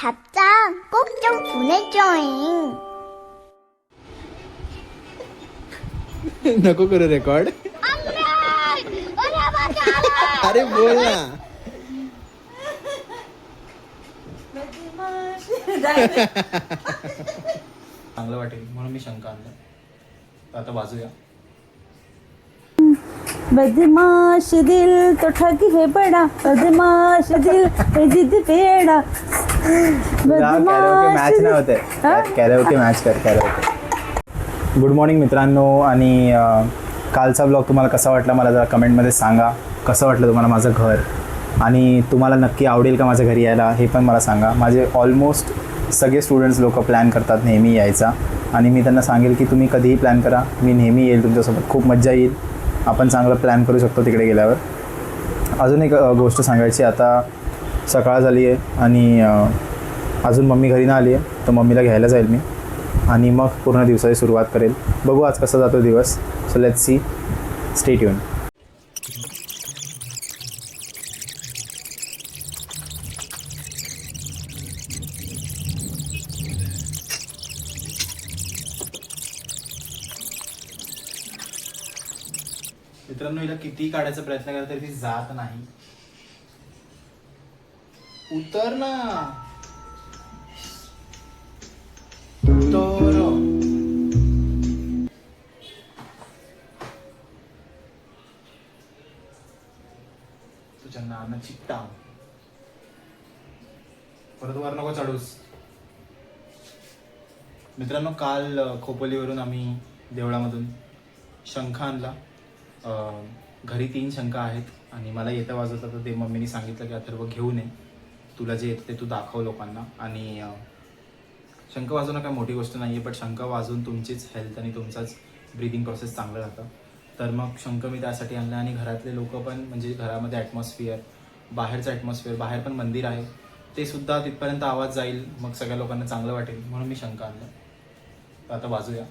답장 꼭 좀 보내줘잉. नको करू रेकॉर्ड. अरे बोल ना. चांगलं वाटेल म्हणून मी शंका आणलं. तर आता वाजूया. बदमाश दिल तो ठगी है बड़ा, बदमाश दिल है जिद पेड़ा. मॅच नाही होते. कॅरेओके मॅच कर कॅरेओके. गुड मॉर्निंग मित्रांनो. आणि कालचा ब्लॉग तुम्हाला कसा वाटला मला जरा कमेंटमध्ये सांगा. कसं वाटलं तुम्हाला माझं घर, आणि तुम्हाला नक्की आवडेल का माझ्या घरी यायला हे पण मला सांगा. माझे ऑलमोस्ट सगळे स्टुडंट्स लोक प्लॅन करतात नेहमी यायचा, आणि मी त्यांना सांगेल की तुम्ही कधीही प्लॅन करा, मी नेहमी येईल तुमच्यासोबत. खूप मज्जा येईल. आपण चांगलं प्लॅन करू शकतो तिकडे गेल्यावर. अजून एक गोष्ट सांगायची. आता सकाळ झाली आहे आणि अजून मम्मी घरी ना आली आहे, तर मम्मीला घ्यायला जाईल मी, आणि मग पूर्ण दिवसाची सुरुवात करेल. बघू आज कसा जातो दिवस. So let's see. Stay tune. मित्रांनो, हिला किती काढायचा प्रयत्न केला तरी ती जात नाही. उतर ना. उतर. तुझ्या नानाची टांग. परत वर नको चढूस. मित्रांनो, काल खोपोलीवरून आम्ही देवळामधून शंख आणला. घरी 3 शंख आहेत आणि मला येतं वाजवता, तर ते मम्मीने सांगितलं की अथर्व घेऊन ये, तुला जे येतं ते तू दाखव लोकांना. आणि शंख वाजवणं काय मोठी गोष्ट नाही आहे, पण शंख वाजवून तुमचीच हेल्थ आणि तुमचाच ब्रीदिंग प्रोसेस चांगलं राहतं. तर मग शंख मी त्यासाठी आणलं. आणि घरातले लोक पण, म्हणजे घरामध्ये ॲटमॉस्फिअर, बाहेरचं ॲटमॉस्फिअर, बाहेर पण मंदिर आहे, ते सुद्धा तिथपर्यंत आवाज जाईल, मग सगळ्या लोकांना चांगलं वाटेल म्हणून मी शंख आणलं. तर आता वाजूया.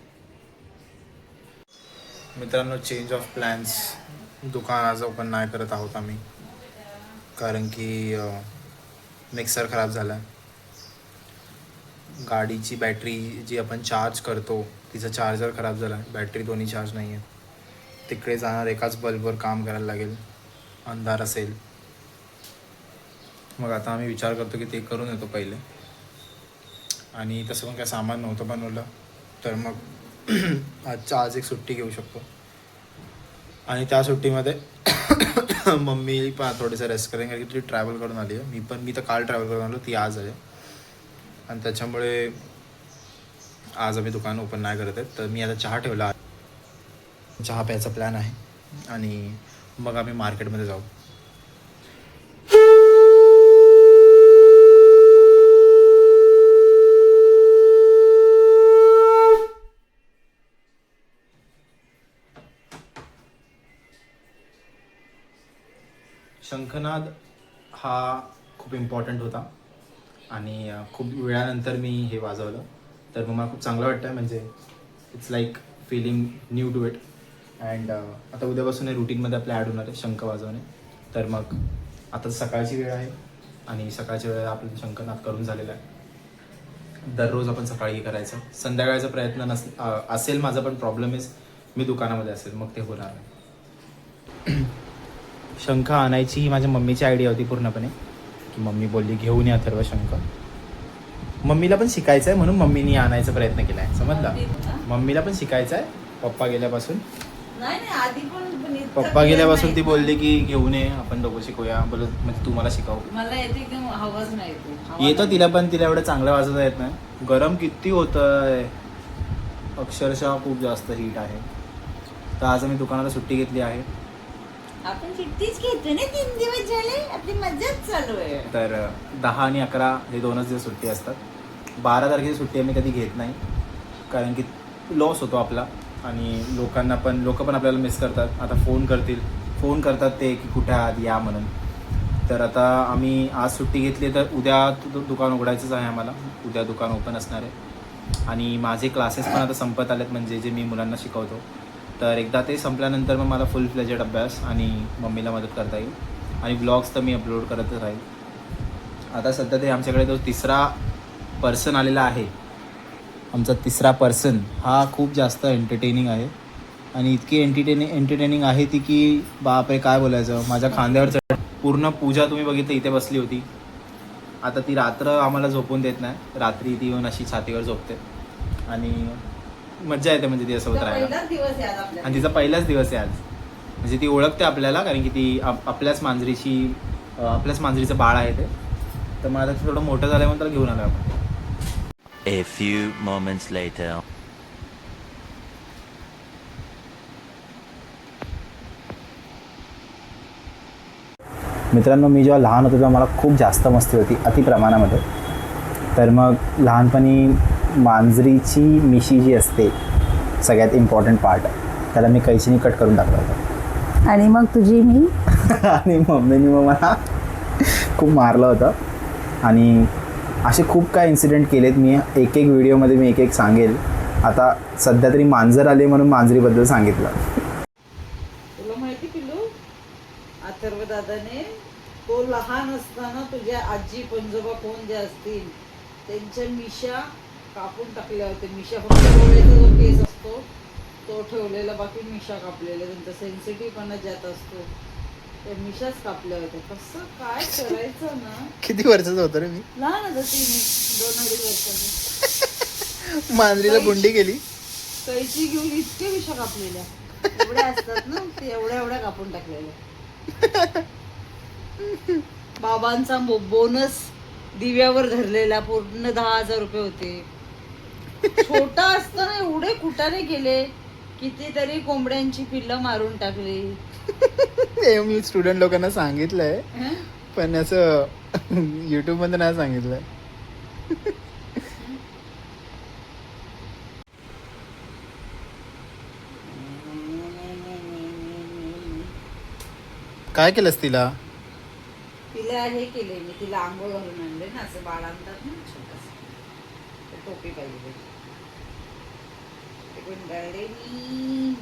मित्रांनो, चेंज ऑफ प्लॅन्स. दुकान आज ओपन नाही करत आहोत आम्ही, कारण की मिक्सर खराब झाला आहे. गाडीची बॅटरी जी आपण चार्ज करतो तिचा चार्जर खराब झाला आहे. बॅटरी दोन्ही चार्ज नाही आहे. तिकडे जाणार एकाच बल्बवर काम करायला लागेल, अंधार असेल. मग आता आम्ही विचार करतो की ते करून येतो पहिले. आणि तसं पण काय सामान नव्हतं बनवलं, तर मग आज एक सुट्टी घेऊ शकतो. आणि त्या सुट्टीमध्ये मम्मी पण थोडंसं रेस्ट करेन, कारण की ती ट्रॅव्हल करून आली आहे. मी तर काल ट्रॅव्हल करून आलो, ती आज आहे. आणि त्याच्यामुळे आज आम्ही दुकान ओपन नाही करत आहेत. तर मी आता चहा ठेवला, चहा प्यायचा प्लॅन आहे, आणि मग आम्ही मार्केटमध्ये जाऊ. शंखनाद हा खूप इम्पॉर्टंट होता, आणि खूप वेळानंतर मी हे वाजवलं, तर मग मला खूप चांगलं वाटतं आहे. म्हणजे it's like feeling new to it. And आता उद्यापासून हे रुटीनमध्ये आपल्या ॲड होणार आहे शंख वाजवणे. तर मग आता सकाळची वेळ आहे, आणि सकाळच्या वेळेला आपलं शंखनाद करून झालेला आहे. दररोज आपण सकाळी करायचं. संध्याकाळचा प्रयत्न असेल माझा, पण प्रॉब्लेम इज मी दुकानामध्ये असेल, मग ते होणार नाही. शंख आणायची ही माझ्या मम्मीची आयडिया होती पूर्णपणे, की मम्मी बोलली घेऊन या अथर्व शंख. मम्मीला पण शिकायचं आहे म्हणून मम्मीने आणायचा प्रयत्न केला आहे, समजला. मम्मीला पण शिकायचं आहे. पप्पा गेल्यापासून ती बोलली की घेऊन ये, आपण दोघं शिकूया. बोलत म्हणजे तू मला शिकाव. मला एकदम आवाज नाही येतं तिला, पण तिला एवढं चांगलं वाजवता येत नाही. गरम किती होतंय, अक्षरशः खूप जास्त हीट आहे. तर आज आम्ही दुकानाला सुट्टी घेतली आहे. आपण सुट्टीच घेतो ना, 3 दिवस झाले, आपली मजाच चालू आहे. तर 10 आणि 11 हे 2च दिवस सुट्टी असतात. 12 तारखेची सुट्टी आम्ही कधी घेत नाही, कारण की लॉस होतो आपला, आणि लोक पण आपल्याला मिस करतात. आता फोन करतात ते की कुठे आहात या म्हणून. तर आता आम्ही आज सुट्टी घेतली, तर उद्या दुकान उघडायचंच आहे आम्हाला. उद्या दुकान ओपन असणार आहे. आणि माझे क्लासेस पण आता संपत आलेत, म्हणजे जे मी मुलांना शिकवतो. तर एकदा ते संपल्यानंतर मग मला फुल फ्लेजेड अभ्यास आणि मम्मीला मदत करता येईल. आणि ब्लॉग्स तर मी अपलोड करतच राहील. आता सध्या तरी आमच्याकडे तो तिसरा पर्सन आलेला आहे. आमचा तिसरा पर्सन हा खूप जास्त एंटरटेनिंग आहे आणि इतकी एंटरटेनिंग आहे ती की बापरे काय बोलायचं. माझ्या खांद्यावर चढ. पूर्ण पूजा तुम्ही बघितलं इथे बसली होती. आता ती रात्र आम्हाला झोपून देत नाही. रात्री ती येऊन अशी छातीवर झोपते आणि मज्जा येते म्हणजे ती असं होत राहायला. आणि तिचा पहिलाच दिवस आहे आज. म्हणजे ती ओळखते आपल्याला कारण की ती आपल्याच मांजरीचं बाळ आहे ते. तर मग आता थोडं मोठं झाल्यामुळे त्याला घेऊन आलो आपण. A few moments later. मित्रांनो, मी जेव्हा लहान होतो तेव्हा मला खूप जास्त मस्ती होती अति प्रमाणामध्ये. तर मग लहानपणी मांजरीची मिशी जी असते सगळ्यात इम्पॉर्टंट पार्ट, त्याला मी कैचीने कट करून टाकलं होतं. आणि मग तुझी मी आणि मम्मीने मग मला खूप मारलं होतं. आणि असे खूप काय इन्सिडेंट केलेत मी. एक व्हिडिओमध्ये मी एक सांगेल. आता सध्या तरी मांजर आले म्हणून मांजरीबद्दल सांगितलं. तुला माहिती पिल्लू, अथर्व दादाने तो लहान असताना तुझ्या आजी पंजोबा कोण जे असतील त्यांच्या मिशा कापून टाकल्या होत्या. मिशा फक्त डोळ्याचा जो केस असतो तो ठेवलेला, बाकी मिशा कापलेल्या. त्यांचा सेन्सिटिव्हपणा ज्यात असतो त्या मिशाच कापल्या होत्या. कसं काय करायचं ना. किती वर्षाचं होतं रे मी. लहान होतं ती, 2-2.5 वर्षाची. मांजरीला गुंडी केली. कैची घेऊन इतके मिशा कापलेल्या एवढ्या असतात ना, ते एवढ्या कापून टाकलेल्या. बाबांचा बोनस दिव्यावर धरलेला पूर्ण 10,000 रुपये होते. छोटा असताना एवढे कुटाने केले, कितीतरी कोंबड्यांची पिल्लं मारून टाकली. हे मी स्टुडंट लोकांना सांगितलंय पण असं युट्यूब मध्ये नाही सांगितलंय. काय केलंस तिला. तिला हे केले मी, तिला आंघोळ घालून आणले ना, असं बाळ आणतात ना छोटस, टोपी पाहिजे ते गुंडाळले मी.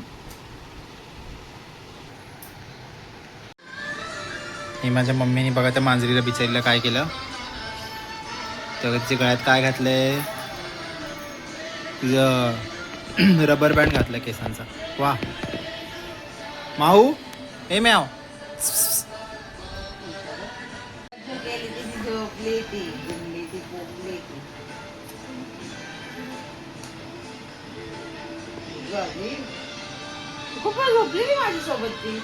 हे माझ्या मम्मीने बघा त्या मांजरीला बिचारीला काय केलं. त्याच्या गळ्यात काय घातलंय, तिचं रबर बँड घातलं केसांचा. वा माहू, हे म्याव. झोपली ती, गुंडली ती, पोपली ती. खूप वेळ झोपली ती माझ्यासोबत ती.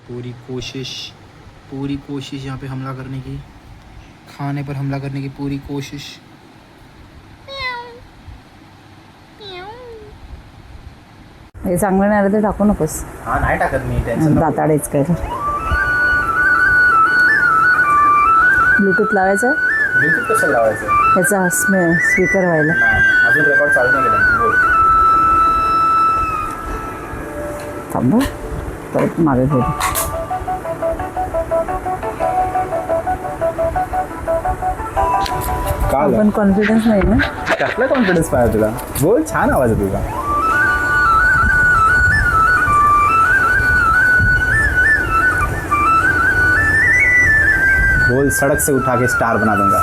पूरी कोशिश यहाँ पे हमला करने की, खाने पर हमला करने की पूरी कोशिश. हे चांगलं नाही आलं तर टाकू नकोस. हा नाही टाकत मी, टेन्शन नको. दाताडेच काय तर. ब्लूटूथ लावायचं, ब्लूटूथ कशाला लावायचं. ह्याचा स्पीकर व्हायला. नाही, अजून रेकॉर्ड चालू नाही केला. बोल. थांब परत मागे घेऊ. का पण कॉन्फिडन्स नाही ना. कसला कॉन्फिडन्स पाहिजे तुला. बोल, छान आवाज आहे तुझा. बोल, सड़क से उठा के स्टार बना दूंगा.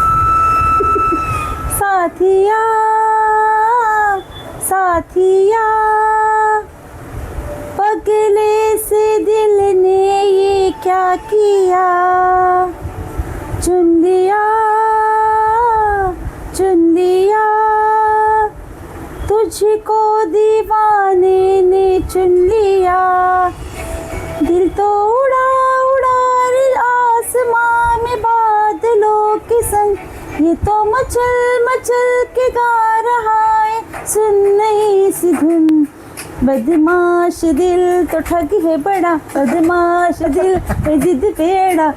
साथिया साथिया पगले से दिल ने ये क्या किया, चुन लिया तुझको दीवाने ने चुन लिया. दिल तो उड़ा आसमां में बादलों के संग, ये तो मचल के गा रहा है, सुन नहीं सी धुन. बदमाश दिल तो ठग है बड़ा, बदमाश दिल है जिद पेड़ा.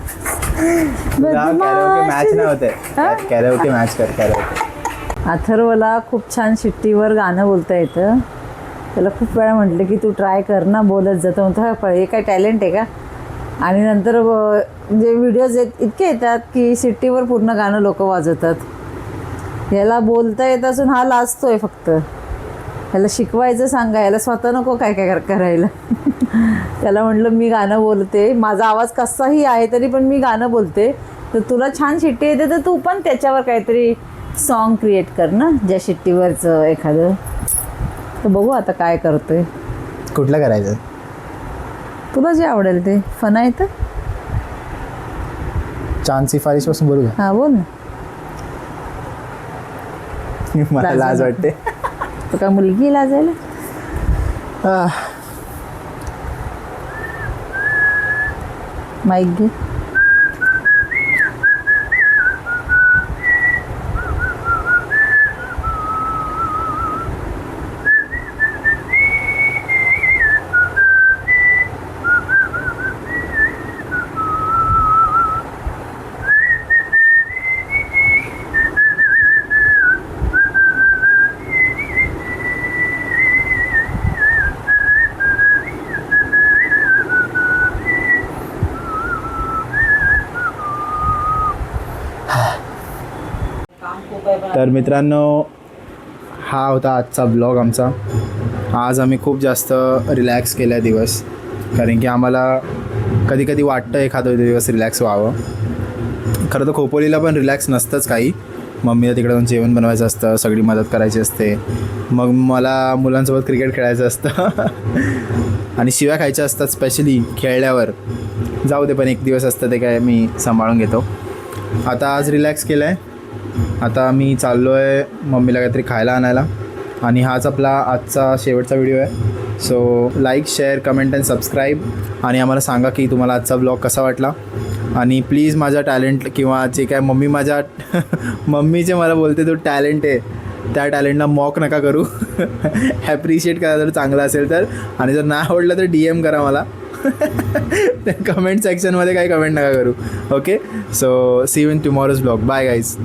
मॅच नाही होते. कॅरेओके मॅच कर. कॅरेओके. अथर्वला खूप छान शिट्टीवर गाणं बोलता येतं. त्याला खूप वेळा म्हटलं की तू ट्राय कर ना, बोलत जातं. म्हणतो हे काय टॅलेंट आहे का. आणि नंतर म्हणजे व्हिडिओज इतके येतात की शिट्टीवर पूर्ण गाणं लोक वाजवतात. याला बोलता येत असून हा लाजतोय फक्त. ह्याला शिकवायचं सांगा, याला स्वतः नको काय करायला. त्याला म्हटलं मी गाणं बोलते, माझा आवाज कसाही आहे तरी पण मी गाणं बोलते, तर तुला छान शिट्टी येते तर तू पण त्याच्यावर काहीतरी सॉन्ग क्रिएट कर ना, ज्या शिट्टीवरचं एखादं. तर बघू आता काय करतोय. कुठलं करायचं? तुला जे आवडेल ते. फना येतं. चांद सिफारिशपासून बोलू का? हां बोल ना. मला लाज वाटते. तो काय मुलगी लाजायला. माईक घे. काम खूप आहे पण तर मित्रांनो, हा होता आजचा ब्लॉग आमचा. आज आम्ही खूप जास्त रिलॅक्स केला आहे दिवस, कारण की आम्हाला कधी कधी वाटतं एखादा दिवस रिलॅक्स व्हावं. खरं तर खोपोलीला पण रिलॅक्स नसतंच काही. मम्मीला तिकडे जाऊन जेवण बनवायचं असतं, सगळी मदत करायची असते, मग मला मुलांसोबत क्रिकेट खेळायचं असतं आणि शिव्या खायच्या असतात स्पेशली खेळल्यावर. जाऊ दे, पण एक दिवस असतं ते काय मी सांभाळून घेतो. आता आज रिलॅक्स केलं आहे. आता मी चाललो आहे मम्मीला काहीतरी खायला आणायला, आणि हाच आपला आजचा शेवटचा व्हिडिओ आहे. So like, share, comment and subscribe, आणि आम्हाला सांगा की तुम्हाला आजचा ब्लॉग कसा वाटला. आणि प्लीज माझा टॅलेंट किंवा जे काय मम्मी माझ्या मम्मीचे मला बोलते तो टॅलेंट आहे, त्या टॅलेंटला मॉक नका करू. ॲप्रिशिएट करा जर चांगलं असेल तर, आणि जर नाही आवडलं तर DM करा मला. कमेंट सेक्शनमध्ये काही कमेंट नका करू. Okay, so see you in tomorrow's blog. Bye guys.